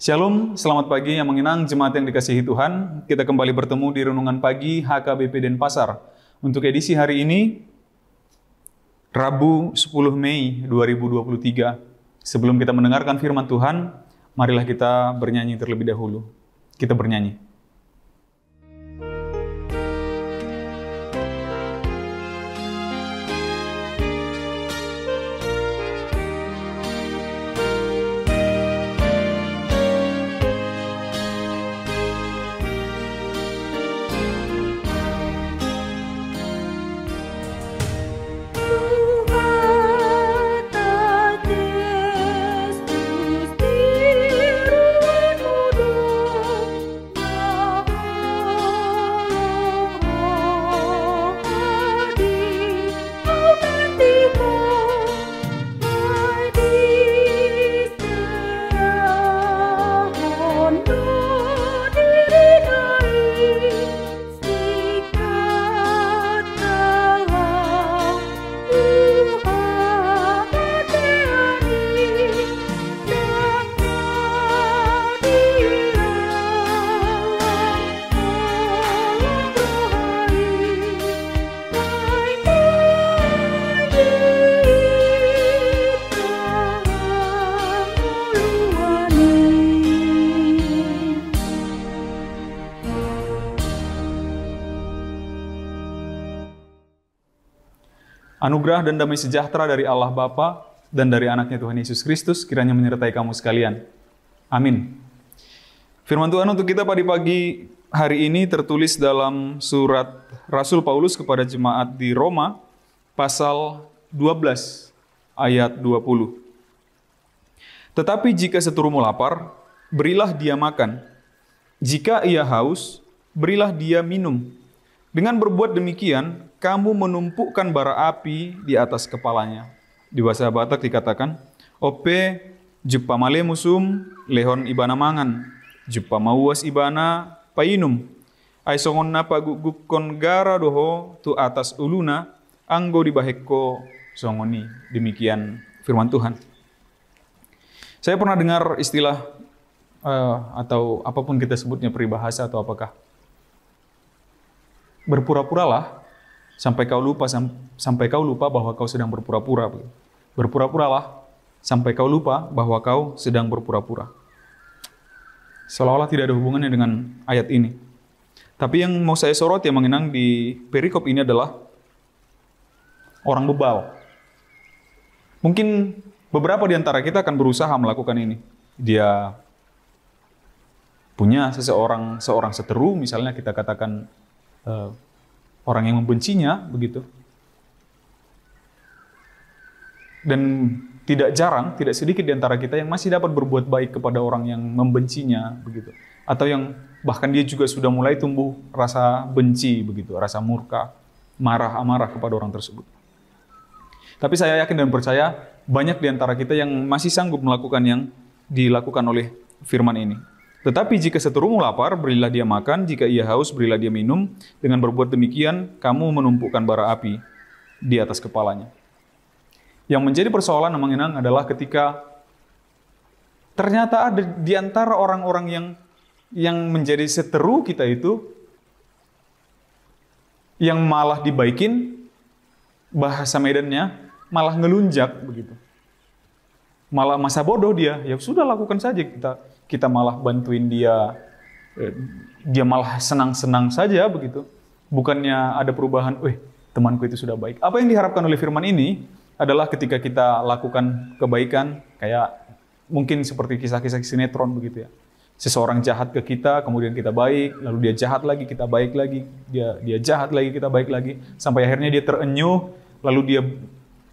Shalom, selamat pagi yang menginang jemaat yang dikasihi Tuhan. Kita kembali bertemu di Renungan Pagi HKBP Denpasar. Untuk edisi hari ini, Rabu 10 Mei 2023. Sebelum kita mendengarkan firman Tuhan, marilah kita bernyanyi terlebih dahulu. Kita bernyanyi. Anugerah dan damai sejahtera dari Allah Bapa dan dari anaknya Tuhan Yesus Kristus kiranya menyertai kamu sekalian. Amin. Firman Tuhan untuk kita pagi hari ini tertulis dalam surat Rasul Paulus kepada jemaat di Roma, pasal 12, ayat 20. Tetapi jika seturumu lapar, berilah dia makan. Jika ia haus, berilah dia minum. Dengan berbuat demikian, kamu menumpukan bara api di atas kepalanya. Di bahasa Batak dikatakan, Ope jupa male musum lehon ibana mangan, jupa mauas ibana painum. Aisongon na pagugukon gara doho tu atas uluna, anggo dibaheko songoni. Demikian firman Tuhan. Saya pernah dengar istilah atau apapun kita sebutnya peribahasa atau apakah. Berpura-puralah sampai kau lupa bahwa kau sedang berpura-pura. Berpura-puralah sampai kau lupa bahwa kau sedang berpura-pura. Seolah-olah tidak ada hubungannya dengan ayat ini. Tapi yang mau saya sorot yang mengenang di perikop ini adalah orang bebal. Mungkin beberapa di antara kita akan berusaha melakukan ini. Dia punya seorang seteru, misalnya kita katakan orang yang membencinya, begitu. Dan tidak sedikit di antara kita yang masih dapat berbuat baik kepada orang yang membencinya, begitu. Atau yang bahkan dia juga sudah mulai tumbuh rasa benci, begitu, rasa murka, amarah kepada orang tersebut. Tapi saya yakin dan percaya banyak di antara kita yang masih sanggup melakukan yang dilakukan oleh firman ini. Tetapi jika seterumu lapar, berilah dia makan. Jika ia haus, berilah dia minum. Dengan berbuat demikian, kamu menumpukan bara api di atas kepalanya. Yang menjadi persoalan mengenang adalah ketika ternyata ada di antara orang-orang yang menjadi seteru kita itu, yang malah dibaikin, bahasa medannya, malah ngelunjak, begitu. Malah masa bodoh dia, ya sudah lakukan saja, kita malah bantuin dia malah senang-senang saja, begitu. Bukannya ada perubahan, temanku itu sudah baik. Apa yang diharapkan oleh firman ini adalah ketika kita lakukan kebaikan, kayak mungkin seperti kisah-kisah sinetron, begitu ya. Seseorang jahat ke kita, kemudian kita baik, lalu dia jahat lagi, kita baik lagi, dia jahat lagi, kita baik lagi, sampai akhirnya dia terenyuh, lalu dia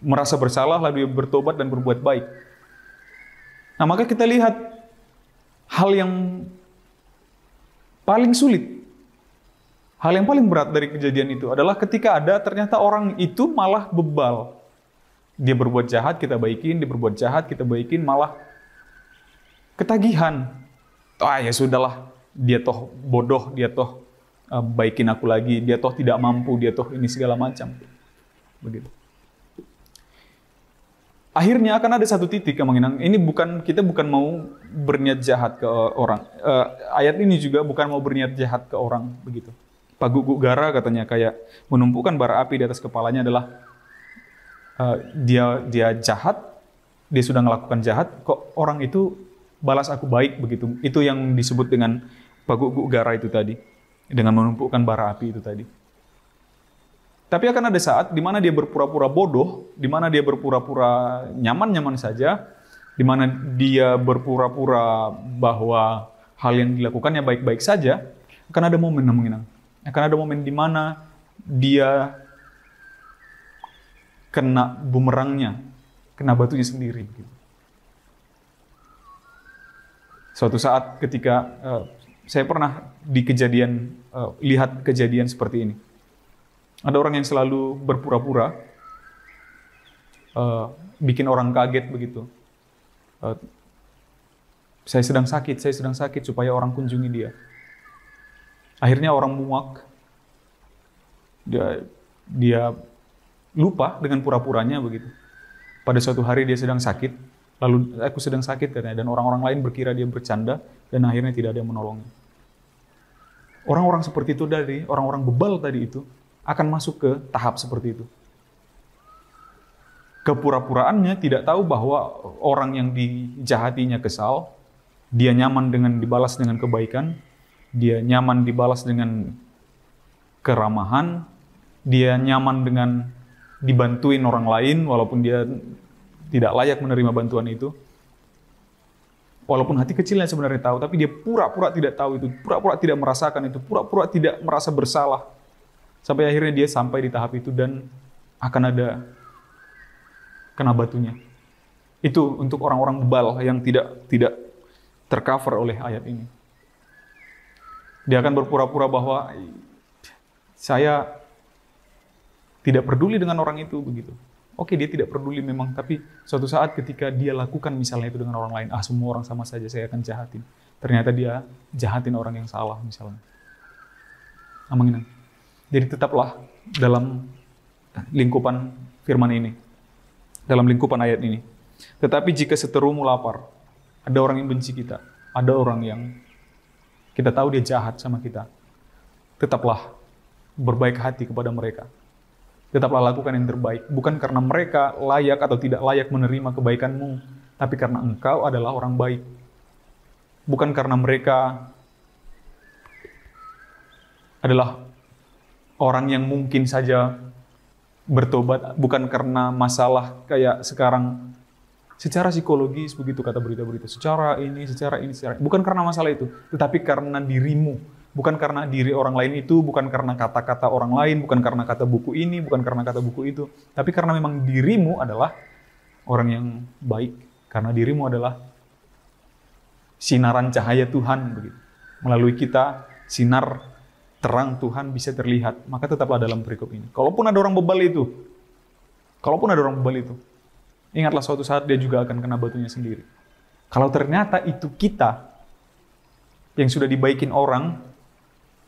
merasa bersalah, lalu dia bertobat dan berbuat baik. Nah, maka kita lihat hal yang paling sulit, hal yang paling berat dari kejadian itu adalah ketika ada ternyata orang itu malah bebal. Dia berbuat jahat, kita baikin, dia berbuat jahat, kita baikin, malah ketagihan. Ya sudahlah, dia toh bodoh, dia toh baikin aku lagi, dia toh tidak mampu, dia toh ini segala macam. Begitu. akhirnya akan ada satu titik yang mengenang. Ini kita bukan mau berniat jahat ke orang. Ayat ini juga bukan mau berniat jahat ke orang begitu. Pak Gugu Gara katanya kayak menumpukan bara api di atas kepalanya adalah dia jahat, dia sudah melakukan jahat, kok orang itu balas aku baik begitu. Itu yang disebut dengan Pak Gugu Gara itu tadi, dengan menumpukan bara api itu tadi. Tapi akan ada saat di mana dia berpura-pura bodoh, di mana dia berpura-pura nyaman-nyaman saja, di mana dia berpura-pura bahwa hal yang dilakukannya baik-baik saja, akan ada momen namanya. Akan ada momen di mana dia kena bumerangnya, kena batunya sendiri. Suatu saat ketika saya pernah lihat kejadian seperti ini. Ada orang yang selalu berpura-pura, bikin orang kaget begitu. Saya sedang sakit supaya orang kunjungi dia. Akhirnya orang muak, dia lupa dengan pura-puranya begitu. Pada suatu hari dia sedang sakit, lalu aku sedang sakit katanya, dan orang-orang lain berkira dia bercanda, dan akhirnya tidak ada yang menolongnya. Orang-orang seperti itu tadi, orang-orang bebal tadi itu, akan masuk ke tahap seperti itu. Kepura-puraannya tidak tahu bahwa orang yang dijahatinya kesal, dia nyaman dengan dibalas dengan kebaikan, dia nyaman dibalas dengan keramahan, dia nyaman dengan dibantuin orang lain walaupun dia tidak layak menerima bantuan itu. Walaupun hati kecilnya sebenarnya tahu, tapi dia pura-pura tidak tahu itu, pura-pura tidak merasakan itu, pura-pura tidak merasa bersalah. Sampai akhirnya dia sampai di tahap itu dan akan ada kena batunya. Itu untuk orang-orang bebal yang tidak tercover oleh ayat ini. Dia akan berpura-pura bahwa saya tidak peduli dengan orang itu begitu. Oke, dia tidak peduli memang, tapi suatu saat ketika dia lakukan misalnya itu dengan orang lain, semua orang sama saja, saya akan jahatin. Ternyata dia jahatin orang yang salah misalnya. Amin. Jadi tetaplah dalam lingkupan firman ini, dalam lingkupan ayat ini. Tetapi jika seterumu lapar, ada orang yang benci kita, ada orang yang kita tahu dia jahat sama kita, tetaplah berbaik hati kepada mereka. Tetaplah lakukan yang terbaik, bukan karena mereka layak atau tidak layak menerima kebaikanmu, tapi karena engkau adalah orang baik. Bukan karena mereka adalah orang yang mungkin saja bertobat, bukan karena masalah kayak sekarang secara psikologis begitu kata berita-berita, secara ini, bukan karena masalah itu, tetapi karena dirimu, bukan karena diri orang lain itu, bukan karena kata-kata orang lain, bukan karena kata buku ini, bukan karena kata buku itu, tapi karena memang dirimu adalah orang yang baik, karena dirimu adalah sinaran cahaya Tuhan begitu. Melalui kita sinar terang Tuhan bisa terlihat, maka tetaplah dalam perikop ini. Kalaupun ada orang bebal itu, ingatlah suatu saat dia juga akan kena batunya sendiri. Kalau ternyata itu kita yang sudah dibaikin orang,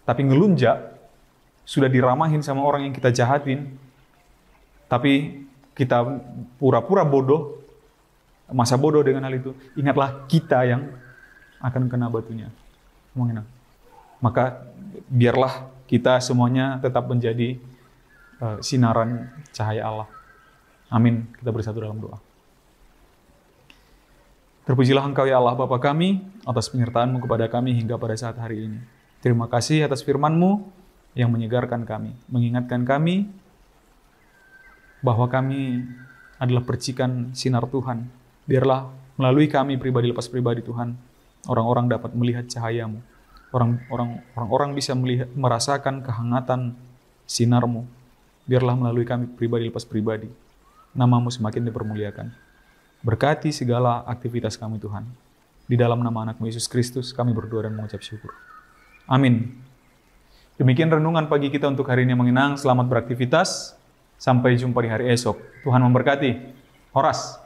tapi ngelunjak, sudah diramahin sama orang yang kita jahatin, tapi kita pura-pura bodoh, masa bodoh dengan hal itu, ingatlah kita yang akan kena batunya. Maka biarlah kita semuanya tetap menjadi sinaran cahaya Allah. Amin. Kita bersatu dalam doa. Terpujilah Engkau ya Allah Bapa kami atas penyertaan-Mu kepada kami hingga pada saat hari ini. Terima kasih atas firman-Mu yang menyegarkan kami, mengingatkan kami bahwa kami adalah percikan sinar Tuhan. Biarlah melalui kami pribadi lepas pribadi Tuhan, orang-orang dapat melihat cahaya-Mu. Orang-orang bisa merasakan kehangatan sinar-Mu. Biarlah melalui kami pribadi lepas pribadi, nama-Mu semakin dipermuliakan. Berkati segala aktivitas kami Tuhan. Di dalam nama anak-Mu Yesus Kristus kami berdoa dan mengucap syukur. Amin. Demikian renungan pagi kita untuk hari ini mengenang. Selamat beraktivitas. Sampai jumpa di hari esok. Tuhan memberkati. Horas.